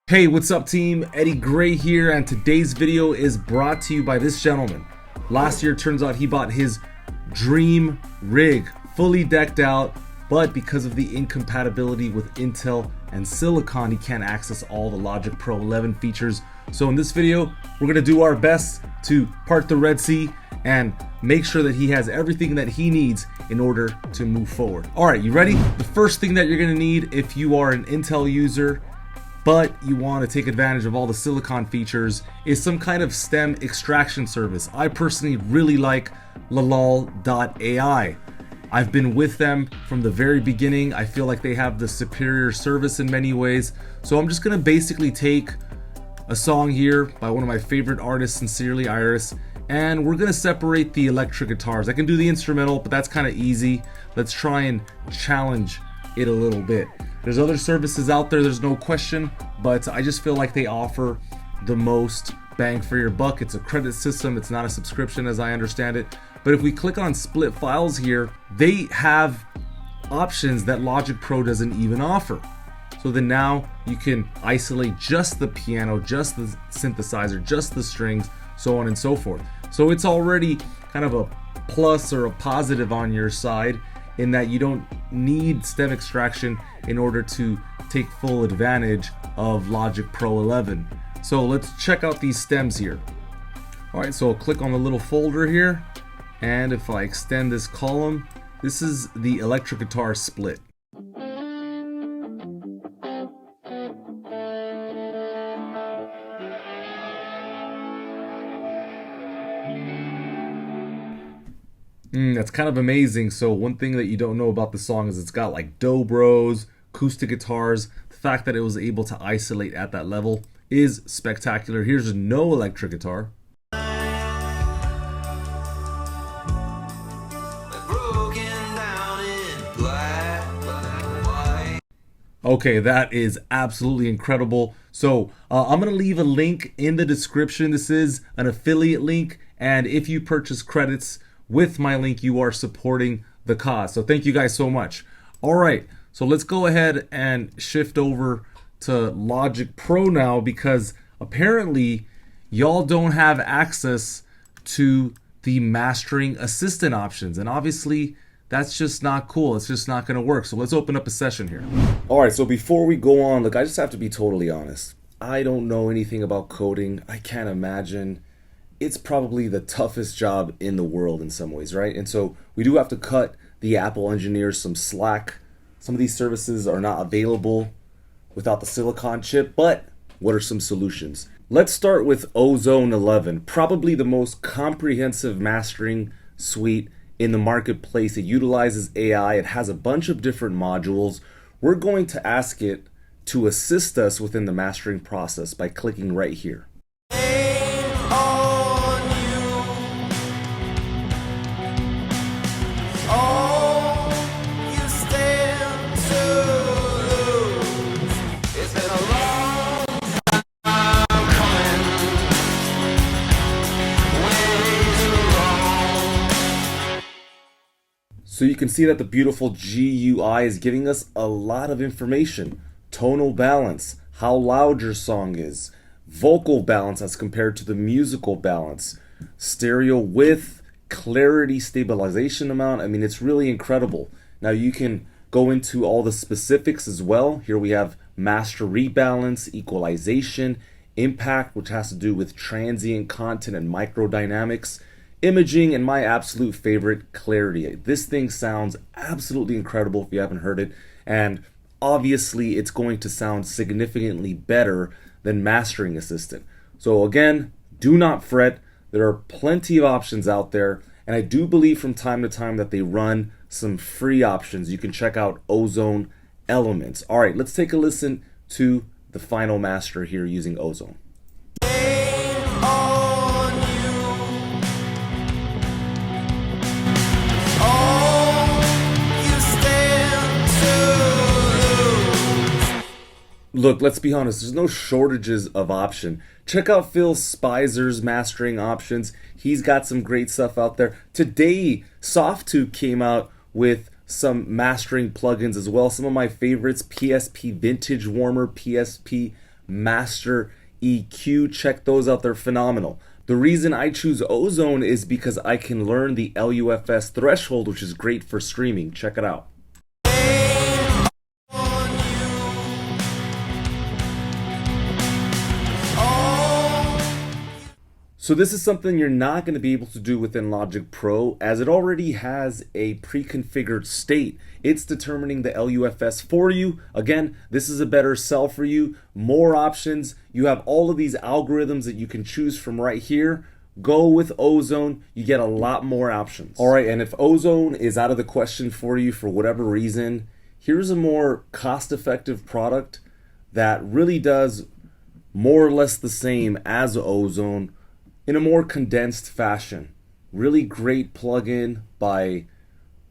Hey, what's up team? Eddie Gray here, and today's video is brought to you by this gentleman. Last year, turns out he bought his dream rig, fully decked out, but because of the incompatibility with Intel and Silicon, he can't access all the Logic Pro 11 features. So in this video, we're gonna do our best to part the Red Sea and make sure that he has everything that he needs in order to move forward. All right, you ready? The first thing that you're gonna need if you are an Intel user but you want to take advantage of all the Silicon features is some kind of STEM extraction service. I personally really like lalal.ai. I've been with them from the very beginning. I feel like they have the superior service in many ways. So I'm just gonna basically take a song here by one of my favorite artists, Sincerely Iris, and we're gonna separate the electric guitars. I can do the instrumental, but that's kind of easy. Let's try and challenge it a little bit. There's other services out there, there's no question, but I just feel like they offer the most bang for your buck. It's a credit system, it's not a subscription as I understand it. But if we click on split files here, they have options that Logic Pro doesn't even offer. So then now you can isolate just the piano, just the synthesizer, just the strings, so on and so forth. So it's already kind of a plus or a positive on your side in that you don't need stem extraction in order to take full advantage of Logic Pro 11. So let's check out these stems here. All right, so I'll click on the little folder here, and if I extend this column, this is the electric guitar split. That's kind of amazing. So one thing that you don't know about the song is it's got like dobros, acoustic guitars. The fact that it was able to isolate at that level is spectacular. Here's no electric guitar. Okay, that is absolutely incredible. So I'm gonna leave a link in the description. This is an affiliate link, and if you purchase credits with my link, you are supporting the cause. So thank you guys so much. All right, so let's go ahead and shift over to Logic Pro now, because apparently y'all don't have access to the mastering assistant options, and obviously that's just not cool. It's just not gonna work. So let's open up a session here. All right, so before we go on, look, I just have to be totally honest. I don't know anything about coding. I can't imagine. It's probably the toughest job in the world in some ways, right? And so we do have to cut the Apple engineers some slack. Some of these services are not available without the Silicon chip, but what are some solutions? Let's start with Ozone 11, probably the most comprehensive mastering suite in the marketplace. It utilizes AI, it has a bunch of different modules. We're going to ask it to assist us within the mastering process by clicking right here. So you can see that the beautiful GUI is giving us a lot of information. Tonal balance, how loud your song is, vocal balance as compared to the musical balance, stereo width, clarity, stabilization amount. I mean, it's really incredible. Now you can go into all the specifics as well. Here we have master rebalance, equalization, impact, which has to do with transient content and microdynamics, imaging, and my absolute favorite, clarity. This thing sounds absolutely incredible if you haven't heard it, and obviously it's going to sound significantly better than Mastering Assistant. So again, do not fret. There are plenty of options out there, and I do believe from time to time that they run some free options. You can check out Ozone Elements. All right, let's take a listen to the final master here using Ozone. Look, let's be honest, there's no shortages of option. Check out Phil Spizer's mastering options. He's got some great stuff out there. Today, Softtube came out with some mastering plugins as well. Some of my favorites: PSP Vintage Warmer, PSP Master EQ. Check those out, they're phenomenal. The reason I choose Ozone is because I can learn the LUFS threshold, which is great for streaming. Check it out. So this is something you're not going to be able to do within Logic Pro, as it already has a pre-configured state. It's determining the LUFS for you. Again, this is a better sell for you. More options. You have all of these algorithms that you can choose from right here. Go with Ozone. You get a lot more options. All right, and if Ozone is out of the question for you for whatever reason, here's a more cost-effective product that really does more or less the same as Ozone, in a more condensed fashion. Really great plugin by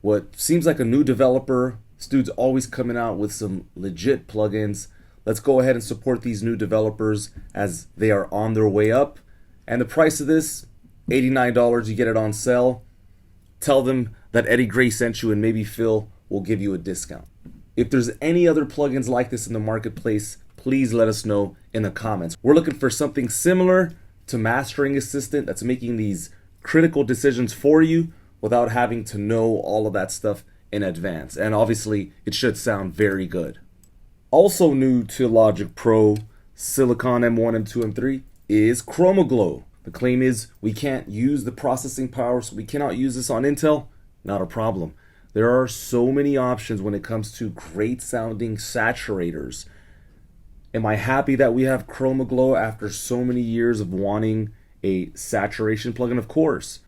what seems like a new developer. This dude's always coming out with some legit plugins. Let's go ahead and support these new developers as they are on their way up. And the price of this, $89, you get it on sale. Tell them that Eddie Gray sent you and maybe Phil will give you a discount. If there's any other plugins like this in the marketplace, please let us know in the comments. We're looking for something similar to Mastering Assistant that's making these critical decisions for you without having to know all of that stuff in advance. And obviously, it should sound very good. Also new to Logic Pro Silicon M1, M2, M3 is ChromaGlow. The claim is we can't use the processing power, so we cannot use this on Intel. Not a problem. There are so many options when it comes to great sounding saturators. Am I happy that we have ChromaGlow after so many years of wanting a saturation plugin? Of course.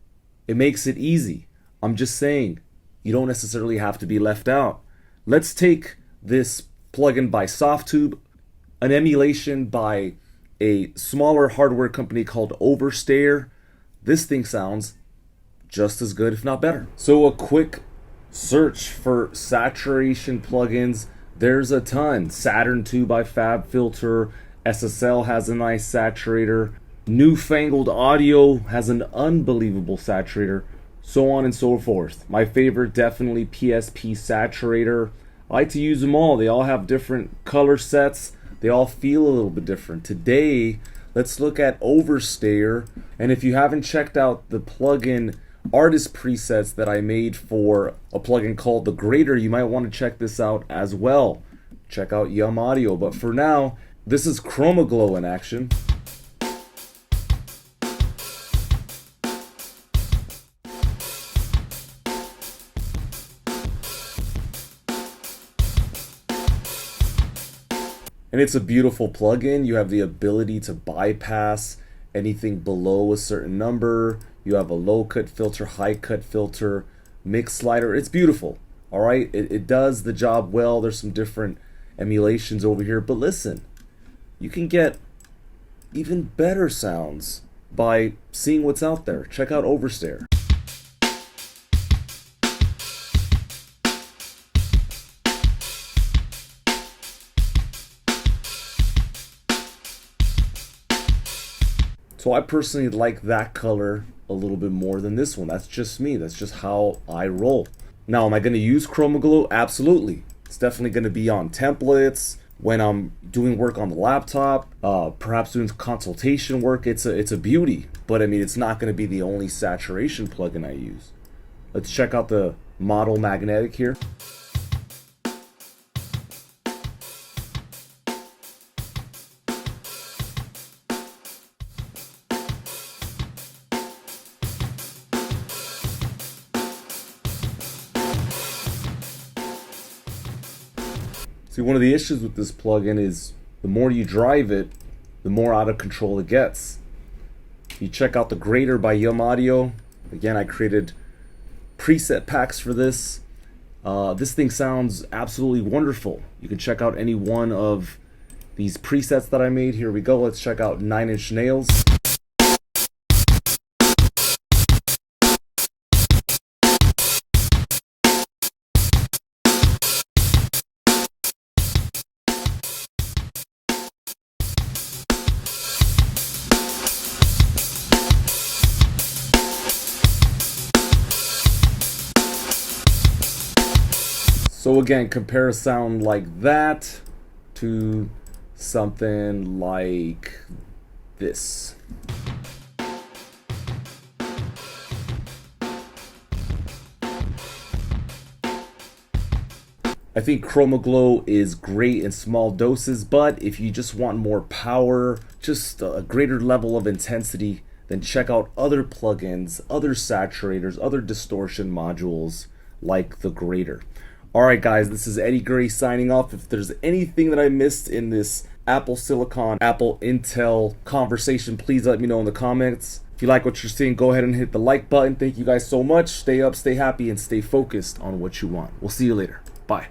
It makes it easy. I'm just saying, you don't necessarily have to be left out. Let's take this plugin by Softtube, an emulation by a smaller hardware company called Overstayer. This thing sounds just as good, if not better. So a quick search for saturation plugins. There's a ton. Saturn 2 by FabFilter. SSL has a nice saturator. Newfangled Audio has an unbelievable saturator. So on and so forth. My favorite, definitely PSP saturator. I like to use them all. They all have different color sets. They all feel a little bit different. Today, let's look at Overstayer. And if you haven't checked out the plugin artist presets that I made for a plugin called The Grader, you might want to check this out as well. Check out Yum Audio. But for now, this is ChromaGlow in action. And it's a beautiful plugin. You have the ability to bypass anything below a certain number. You have a low cut filter, high cut filter, mix slider. It's beautiful. All right. It does the job well. There's some different emulations over here. But listen, you can get even better sounds by seeing what's out there. Check out Overstayer. So I personally like that color a little bit more than this one. That's just me. That's just how I roll. Now, am I going to use ChromaGlow? Absolutely. It's definitely going to be on templates, when I'm doing work on the laptop, perhaps doing consultation work. It's a beauty. But I mean, it's not going to be the only saturation plugin I use. Let's check out the model magnetic here. See, one of the issues with this plugin is the more you drive it, the more out of control it gets. If you check out the Grader by Yum Audio, again, I created preset packs for this. This thing sounds absolutely wonderful. You can check out any one of these presets that I made. Here we go. Let's check out 9 Inch Nails. So again, compare a sound like that to something like this. I think Chroma Glow is great in small doses, but if you just want more power, just a greater level of intensity, then check out other plugins, other saturators, other distortion modules like the Grader. Alright guys, this is Eddie Gray signing off. If there's anything that I missed in this Apple Silicon, Apple Intel conversation, please let me know in the comments. If you like what you're seeing, go ahead and hit the like button. Thank you guys so much. Stay up, stay happy, and stay focused on what you want. We'll see you later. Bye.